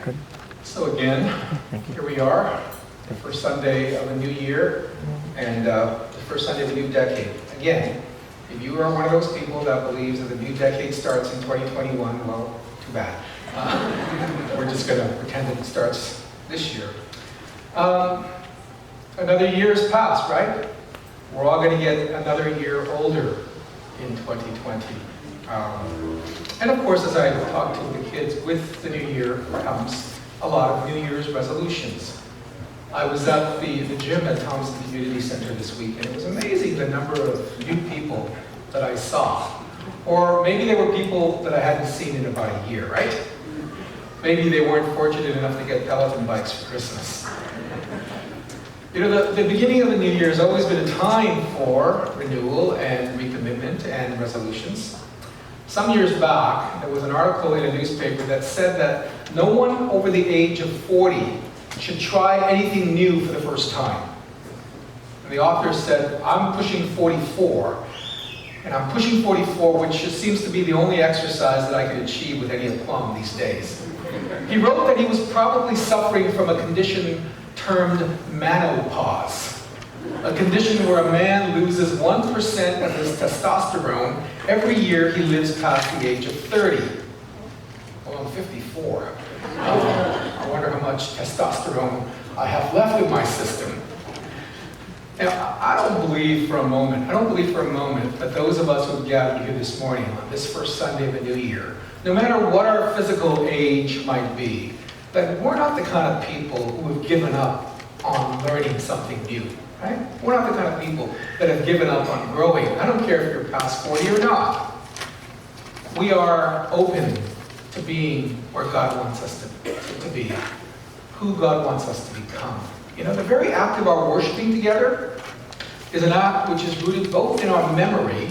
Good. So again, here we are, the first Sunday of a new year, and the first Sunday of a new decade. Again, if you are one of those people that believes that the new decade starts in 2021, well, too bad. We're just going to pretend that it starts this year. Another year has passed, right? We're all going to get another year older in 2020. And of course, as I talk to the kids, with the new year comes a lot of New Year's resolutions. I was at the gym at Thompson Community Center this week, and it was amazing the number of new people that I saw. Or maybe they were people that I hadn't seen in about a year, right? Maybe they weren't fortunate enough to get Peloton bikes for Christmas. You know, the beginning of the new year has always been a time for renewal and recommitment and resolutions. Some years back, there was an article in a newspaper that said that no one over the age of 40 should try anything new for the first time. And the author said, I'm pushing 44, and I'm pushing 44, which seems to be the only exercise that I can achieve with any aplomb these days. He wrote that he was probably suffering from a condition termed menopause, a condition where a man loses 1% of his testosterone every year he lives past the age of 30. Well, I'm 54. I wonder how much testosterone I have left in my system. Now, I don't believe for a moment that those of us who have gathered here this morning on this first Sunday of the new year, no matter what our physical age might be, that we're not the kind of people who have given up on learning something new, right? We're not the kind of people that have given up on growing. I don't care if you're past 40 or not. We are open to being where God wants us to be, who God wants us to become. You know, the very act of our worshiping together is an act which is rooted both in our memory,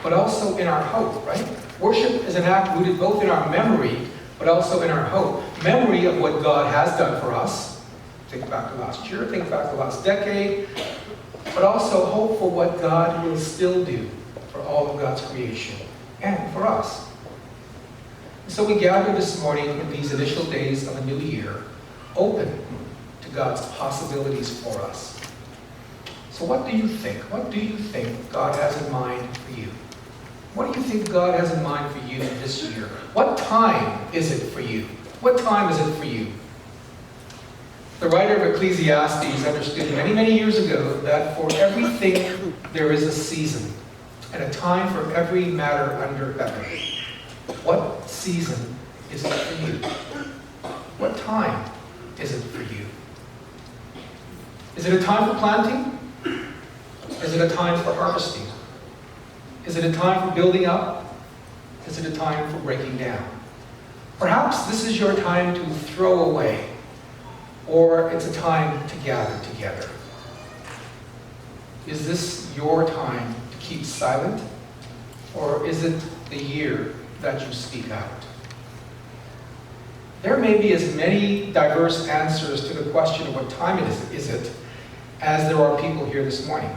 but also in our hope, right? Worship is an act rooted both in our memory, but also in our hope. Memory of what God has done for us. Think back to last year, think back to last decade, but also hope for what God will still do for all of God's creation and for us. So we gather this morning in these initial days of a new year, open to God's possibilities for us. So what do you think? What do you think God has in mind for you? What do you think God has in mind for you this year? What time is it for you? What time is it for you? The writer of Ecclesiastes understood many, many years ago that for everything there is a season and a time for every matter under heaven. What season is it for you? What time is it for you? Is it a time for planting? Is it a time for harvesting? Is it a time for building up? Is it a time for breaking down? Perhaps this is your time to throw away, or it's a time to gather together. Is this your time to keep silent, or is it the year that you speak out? There may be as many diverse answers to the question of what time it is it, as there are people here this morning.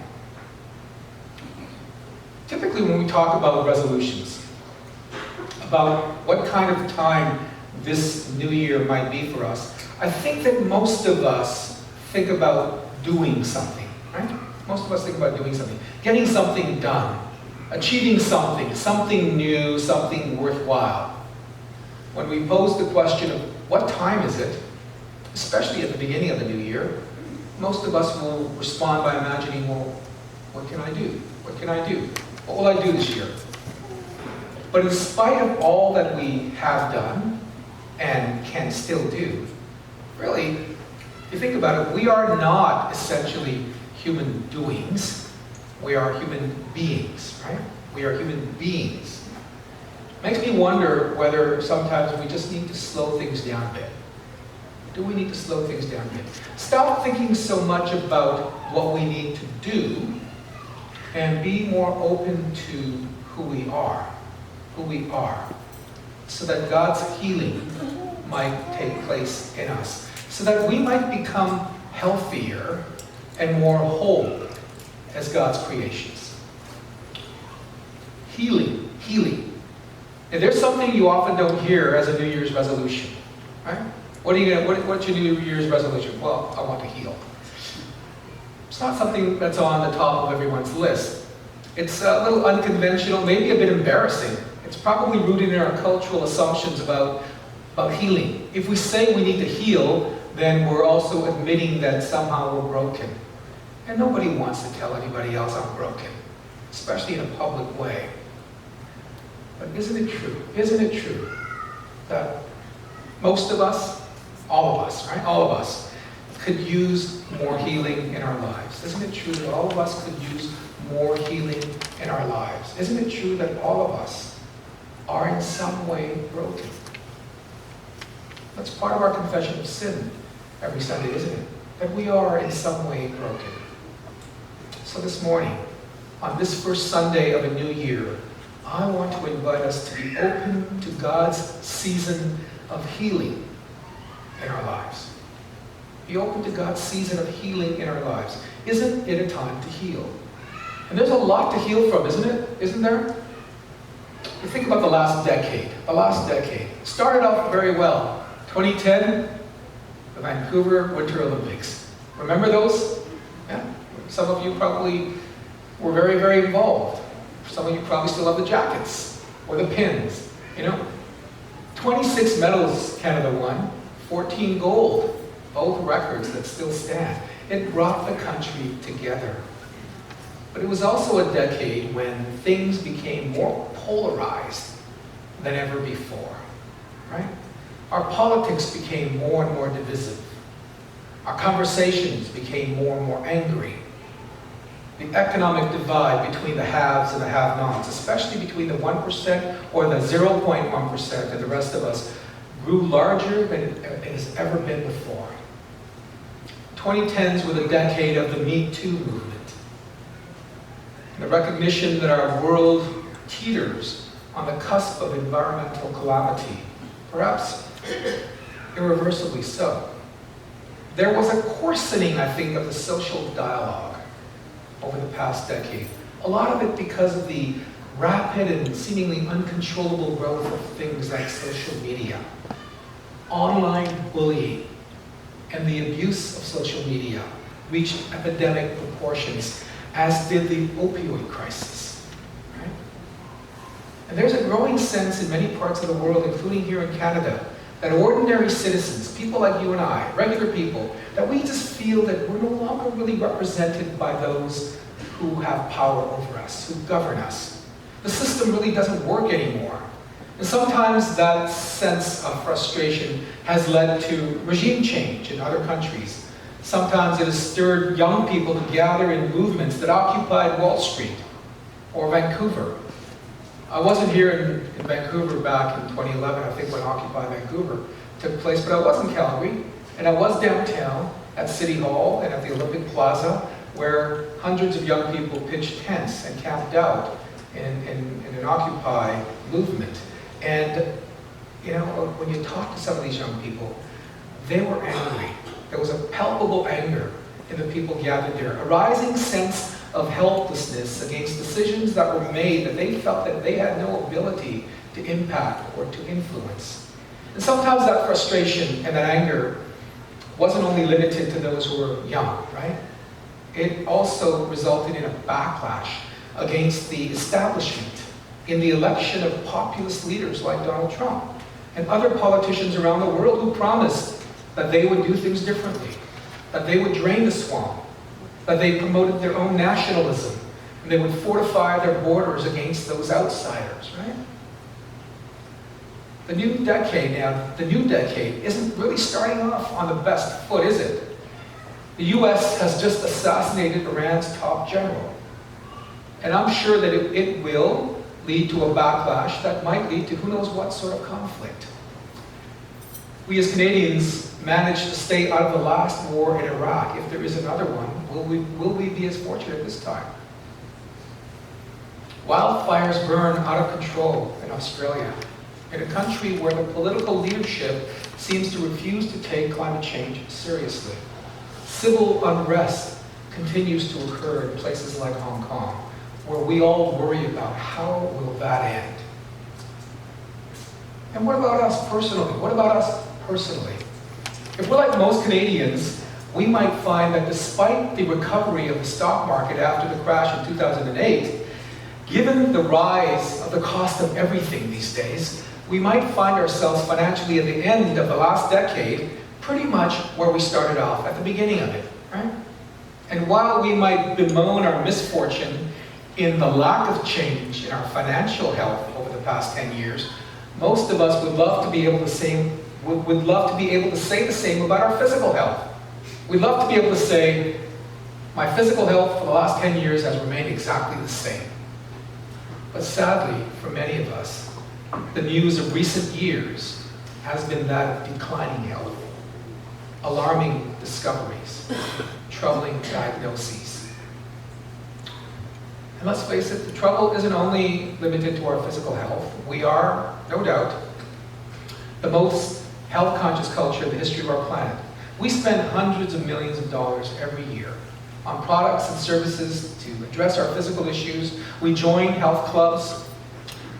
Typically when we talk about resolutions, about what kind of time this new year might be for us, I think that most of us think about doing something, right? Most of us think about doing something, getting something done, achieving something new, something worthwhile. When we pose the question of what time is it, especially at the beginning of the new year, most of us will respond by imagining, well, what can I do? What can I do? What will I do this year? But in spite of all that we have done and can still do, really, if you think about it, we are not essentially human doings. We are human beings, right? We are human beings. Makes me wonder whether sometimes we just need to slow things down a bit. Do we need to slow things down a bit? Stop thinking so much about what we need to do and be more open to who we are, so that God's healing might take place in us, so that we might become healthier and more whole as God's creations. Healing. And there's something you often don't hear as a New Year's resolution, right? What's your New Year's resolution? Well, I want to heal. It's not something that's on the top of everyone's list. It's a little unconventional, maybe a bit embarrassing. It's probably rooted in our cultural assumptions about healing. If we say we need to heal, then we're also admitting that somehow we're broken. And nobody wants to tell anybody else I'm broken, especially in a public way. But isn't it true? Isn't it true that most of us, all of us, right? All of us could use more healing in our lives. Isn't it true that all of us could use more healing in our lives? Isn't it true that all of us are in some way broken? That's part of our confession of sin every Sunday, isn't it? That we are in some way broken. So this morning, on this first Sunday of a new year, I want to invite us to be open to God's season of healing in our lives. Be open to God's season of healing in our lives. Isn't it a time to heal? And there's a lot to heal from, isn't it? Isn't there? You think about the last decade. The last decade started off very well. 2010, the Vancouver Winter Olympics. Remember those? Yeah. Some of you probably were very, very involved. Some of you probably still have the jackets or the pins. 26 medals Canada won, 14 gold, both records that still stand. It brought the country together. But it was also a decade when things became more polarized than ever before, right? Our politics became more and more divisive. Our conversations became more and more angry. The economic divide between the haves and the have-nots, especially between the 1% or the 0.1% and the rest of us, grew larger than it has ever been before. 2010s were the decade of the Me Too movement. The recognition that our world teeters on the cusp of environmental calamity, perhaps irreversibly so. There was a coarsening, I think, of the social dialogue over the past decade. A lot of it because of the rapid and seemingly uncontrollable growth of things like social media, online bullying, and the abuse of social media reached epidemic proportions, as did the opioid crisis. Right? And there's a growing sense in many parts of the world, including here in Canada, that ordinary citizens, people like you and I, regular people, that we just feel that we're no longer really represented by those who have power over us, who govern us. The system really doesn't work anymore. And sometimes that sense of frustration has led to regime change in other countries. Sometimes it has stirred young people to gather in movements that occupied Wall Street or Vancouver. I wasn't here in Vancouver back in 2011, I think, when Occupy Vancouver took place, but I was in Calgary, and I was downtown at City Hall and at the Olympic Plaza, where hundreds of young people pitched tents and camped out in an Occupy movement. And, when you talk to some of these young people, they were angry. There was a palpable anger in the people gathered there, a rising sense of helplessness against decisions that were made that they felt that they had no ability to impact or to influence. And sometimes that frustration and that anger wasn't only limited to those who were young, right? It also resulted in a backlash against the establishment in the election of populist leaders like Donald Trump and other politicians around the world who promised that they would do things differently, that they would drain the swamp, that they promoted their own nationalism, and they would fortify their borders against those outsiders, right? The new decade isn't really starting off on the best foot, is it? The US has just assassinated Iran's top general. And I'm sure that it will lead to a backlash that might lead to who knows what sort of conflict. We as Canadians managed to stay out of the last war in Iraq. If there is another one, will we be as fortunate this time? Wildfires burn out of control in Australia, in a country where the political leadership seems to refuse to take climate change seriously. Civil unrest continues to occur in places like Hong Kong, where we all worry about how will that end. And what about us personally? If we're like most Canadians, we might find that despite the recovery of the stock market after the crash in 2008, given the rise of the cost of everything these days, we might find ourselves financially at the end of the last decade pretty much where we started off at the beginning of it, right? And while we might bemoan our misfortune in the lack of change in our financial health over the past 10 years, most of us would love to be able to say the same about our physical health. We'd love to be able to say, my physical health for the last 10 years has remained exactly the same. But sadly, for many of us, the news of recent years has been that of declining health, alarming discoveries, troubling diagnoses. And let's face it, the trouble isn't only limited to our physical health. We are, no doubt, the most health-conscious culture in the history of our planet. We spend hundreds of millions of dollars every year on products and services to address our physical issues. We join health clubs,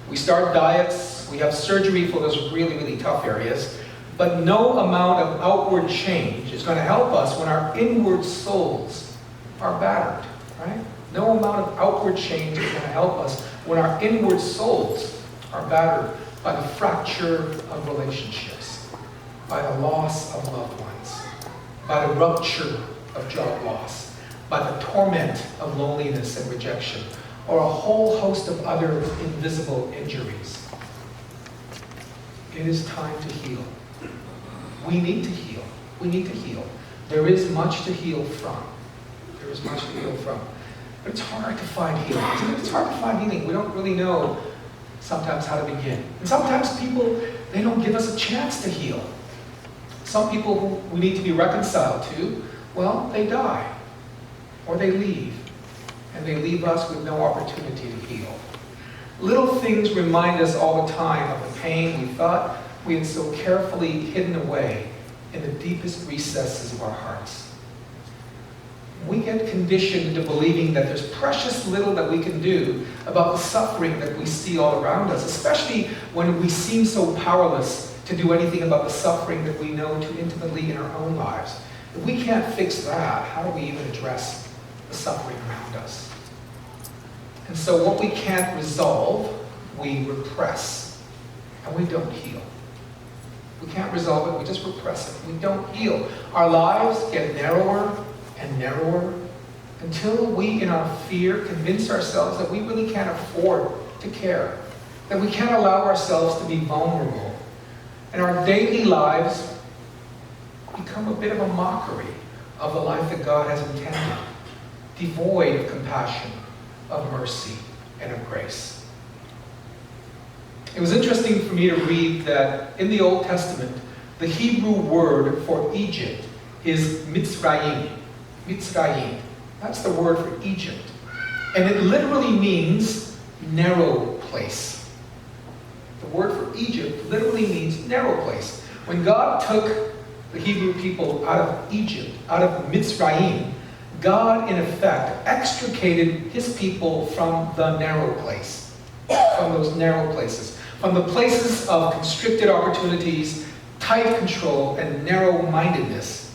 we start diets, we have surgery for those really, really tough areas, but no amount of outward change is going to help us when our inward souls are battered, right? No amount of outward change is going to help us when our inward souls are battered by the fracture of relationships, by the loss of loved ones, by the rupture of job loss, by the torment of loneliness and rejection, or a whole host of other invisible injuries. It is time to heal. We need to heal. We need to heal. There is much to heal from. There is much to heal from. But it's hard to find healing, isn't it? It's hard to find healing. We don't really know sometimes how to begin. And sometimes people, they don't give us a chance to heal. Some people who we need to be reconciled to, well, they die. Or they leave. And they leave us with no opportunity to heal. Little things remind us all the time of the pain we thought we had so carefully hidden away in the deepest recesses of our hearts. We get conditioned to believing that there's precious little that we can do about the suffering that we see all around us, especially when we seem so powerless to do anything about the suffering that we know too intimately in our own lives. If we can't fix that, how do we even address the suffering around us? And so what we can't resolve, we repress, and we don't heal. We can't resolve it, we just repress it. We don't heal. Our lives get narrower and narrower until we, in our fear, convince ourselves that we really can't afford to care, that we can't allow ourselves to be vulnerable. And our daily lives become a bit of a mockery of the life that God has intended, devoid of compassion, of mercy, and of grace. It was interesting for me to read that in the Old Testament, the Hebrew word for Egypt is Mitzrayim. Mitzrayim. That's the word for Egypt. And it literally means narrow place. The word for Egypt literally means narrow place. When God took the Hebrew people out of Egypt, out of Mitzrayim, God, in effect, extricated his people from the narrow place, from those narrow places, from the places of constricted opportunities, tight control, and narrow-mindedness,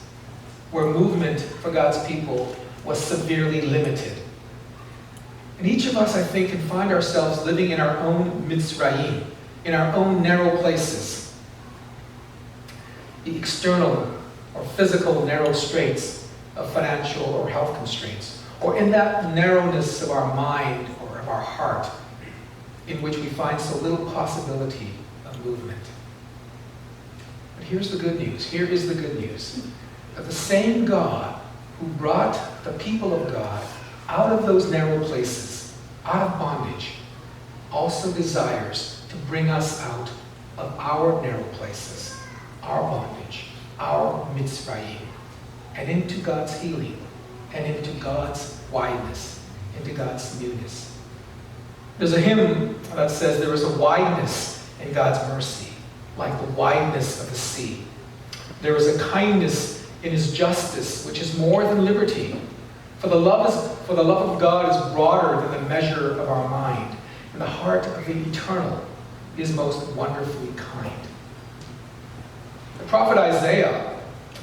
where movement for God's people was severely limited. And each of us, I think, can find ourselves living in our own Mitzrayim, in our own narrow places. The external or physical narrow straits of financial or health constraints, or in that narrowness of our mind or of our heart, in which we find so little possibility of movement. But here's the good news. Here is the good news. That the same God who brought the people of God out of those narrow places, out of bondage, also desires to bring us out of our narrow places, our bondage, our Mitzrayim, and into God's healing, and into God's wideness, into God's newness. There's a hymn that says there is a wideness in God's mercy, like the wideness of the sea. There is a kindness in his justice, which is more than liberty. For the love of God is broader than the measure of our mind, and the heart of the eternal is most wonderfully kind. The prophet Isaiah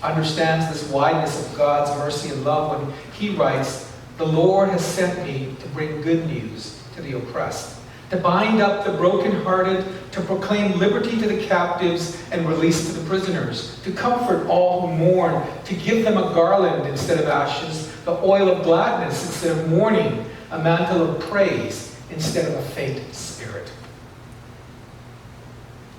understands this wideness of God's mercy and love when he writes, "The Lord has sent me to bring good news to the oppressed, to bind up the brokenhearted, to proclaim liberty to the captives and release to the prisoners, to comfort all who mourn, to give them a garland instead of ashes, the oil of gladness instead of mourning, a mantle of praise instead of a faint spirit."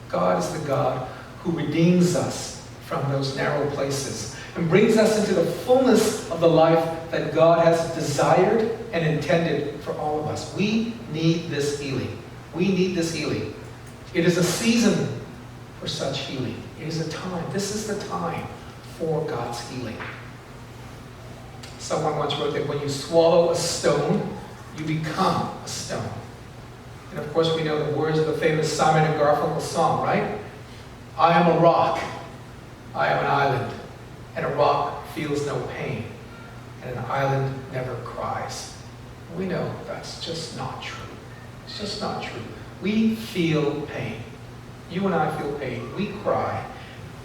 God is the God who redeems us from those narrow places and brings us into the fullness of the life that God has desired and intended for all of us. We need this healing. We need this healing. It is a season for such healing. It is a time. This is the time for God's healing. Someone once wrote that when you swallow a stone, you become a stone. And of course we know the words of the famous Simon and Garfunkel song, right? I am a rock. I am an island. And a rock feels no pain. And an island never cries. We know that's just not true. It's just not true. We feel pain. You and I feel pain. We cry.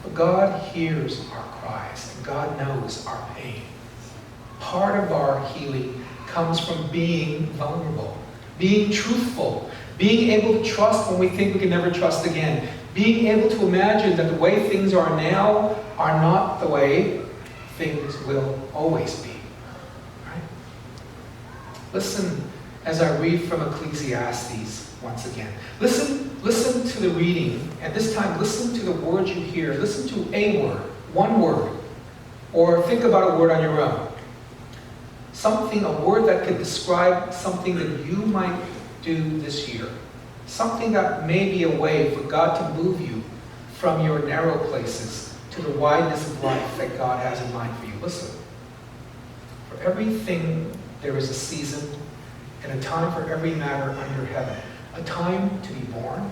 But God hears our cries. And God knows our pain. Part of our healing comes from being vulnerable, being truthful, being able to trust when we think we can never trust again, being able to imagine that the way things are now are not the way things will always be. Right? Listen as I read from Ecclesiastes once again. Listen to the reading, and this time listen to the words you hear. Listen to a word, one word, or think about a word on your own. Something, a word that could describe something that you might do this year. Something that may be a way for God to move you from your narrow places to the wideness of life that God has in mind for you. Listen. For everything there is a season and a time for every matter under heaven. A time to be born,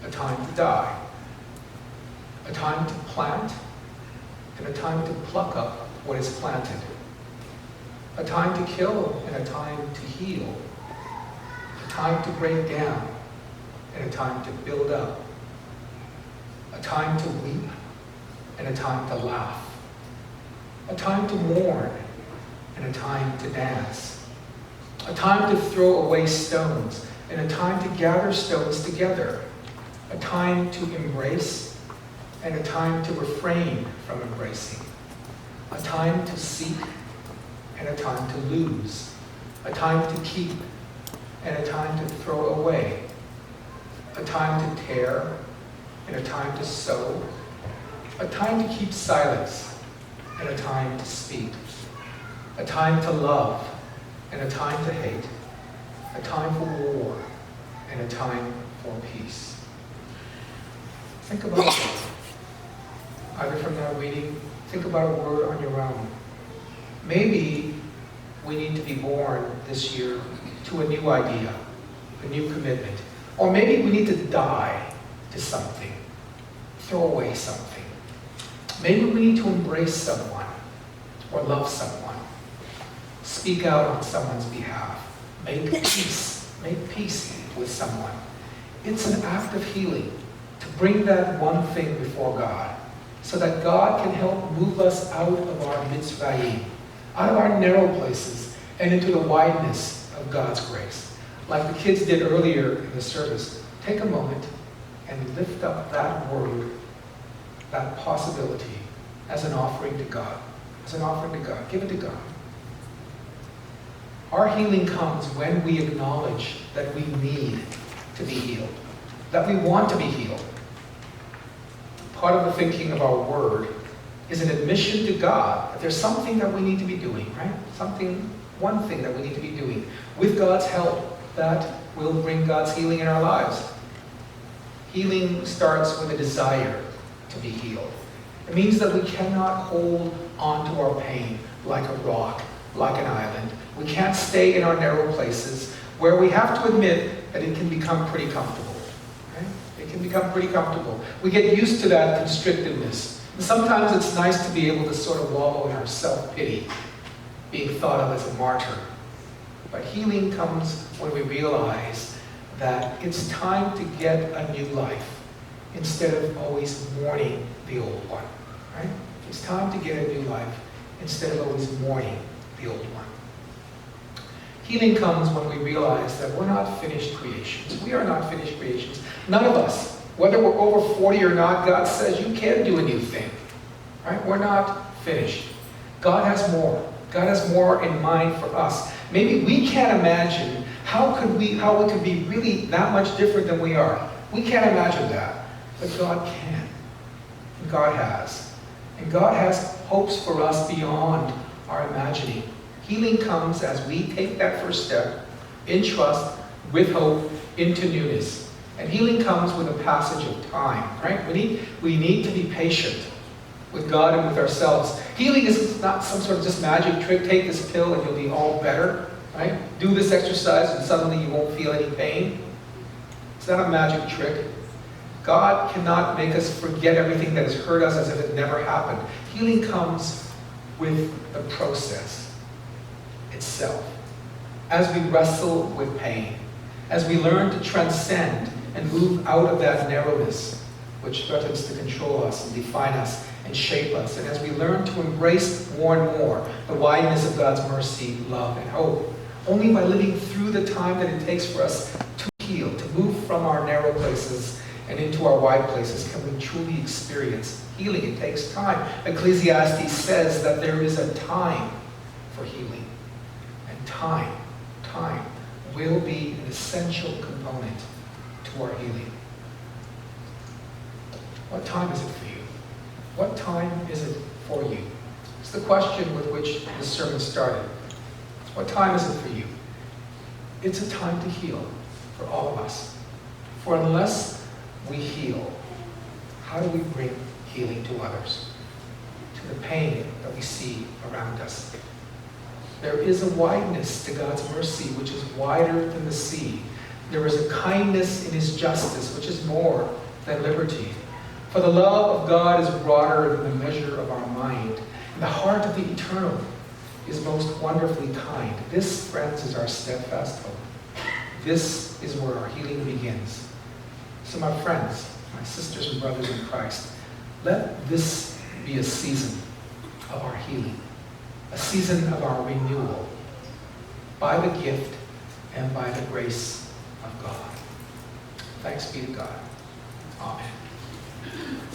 a time to die, a time to plant, and a time to pluck up what is planted. A time to kill and a time to heal. A time to break down and a time to build up. A time to weep and a time to laugh. A time to mourn and a time to dance. A time to throw away stones and a time to gather stones together. A time to embrace and a time to refrain from embracing. A time to seek and a time to lose, a time to keep, and a time to throw away, a time to tear, and a time to sow, a time to keep silence, and a time to speak, a time to love, and a time to hate, a time for war, and a time for peace. Think about it. Either from that reading, think about a word on your own. Maybe we need to be born this year to a new idea, a new commitment. Or maybe we need to die to something, throw away something. Maybe we need to embrace someone or love someone, speak out on someone's behalf, make peace with someone. It's an act of healing to bring that one thing before God so that God can help move us out of our mitzvahim, out of our narrow places and into the wideness of God's grace. Like the kids did earlier in the service, take a moment and lift up that word, that possibility, as an offering to God. As an offering to God. Give it to God. Our healing comes when we acknowledge that we need to be healed, that we want to be healed. Part of the thinking of our word is an admission to God that there's something that we need to be doing, right? One thing that we need to be doing with God's help that will bring God's healing in our lives. Healing starts with a desire to be healed. It means that we cannot hold on to our pain like a rock, like an island. We can't stay in our narrow places where we have to admit that it can become pretty comfortable. Right? It can become pretty comfortable. We get used to that constrictedness. And sometimes it's nice to be able to sort of wallow in our self-pity, being thought of as a martyr. But healing comes when we realize that it's time to get a new life instead of always mourning the old one. Right? It's time to get a new life instead of always mourning the old one. Healing comes when we realize that we're not finished creations. We are not finished creations. None of us, whether we're over 40 or not, God says you can do a new thing. Right? We're not finished. God has more. God has more in mind for us. Maybe we can't imagine how it could be really that much different than we are. We can't imagine that. But God can. And God has. And God has hopes for us beyond our imagining. Healing comes as we take that first step in trust, with hope, into newness. And healing comes with a passage of time, right? We need to be patient with God and with ourselves. Healing is not some sort of just magic trick. Take this pill and you'll be all better, right? Do this exercise and suddenly you won't feel any pain. It's not a magic trick. God cannot make us forget everything that has hurt us as if it never happened. Healing comes with the process itself. As we wrestle with pain, as we learn to transcend and move out of that narrowness which threatens to control us and define us and shape us, and as we learn to embrace more and more the wideness of God's mercy, love, and hope, only by living through the time that it takes for us to heal, to move from our narrow places and into our wide places, can we truly experience healing. It takes time. Ecclesiastes says that there is a time for healing. And time will be an essential component to our healing. What time is it for you? What time is it for you? It's the question with which this sermon started. What time is it for you? It's a time to heal for all of us. For unless we heal, how do we bring healing to others? To the pain that we see around us. There is a wideness to God's mercy which is wider than the sea. There is a kindness in His justice which is more than liberty. For the love of God is broader than the measure of our mind, and the heart of the eternal is most wonderfully kind. This, friends, is our steadfast hope. This is where our healing begins. So my friends, my sisters and brothers in Christ, let this be a season of our healing, a season of our renewal, by the gift and by the grace of God. Thanks be to God. Amen.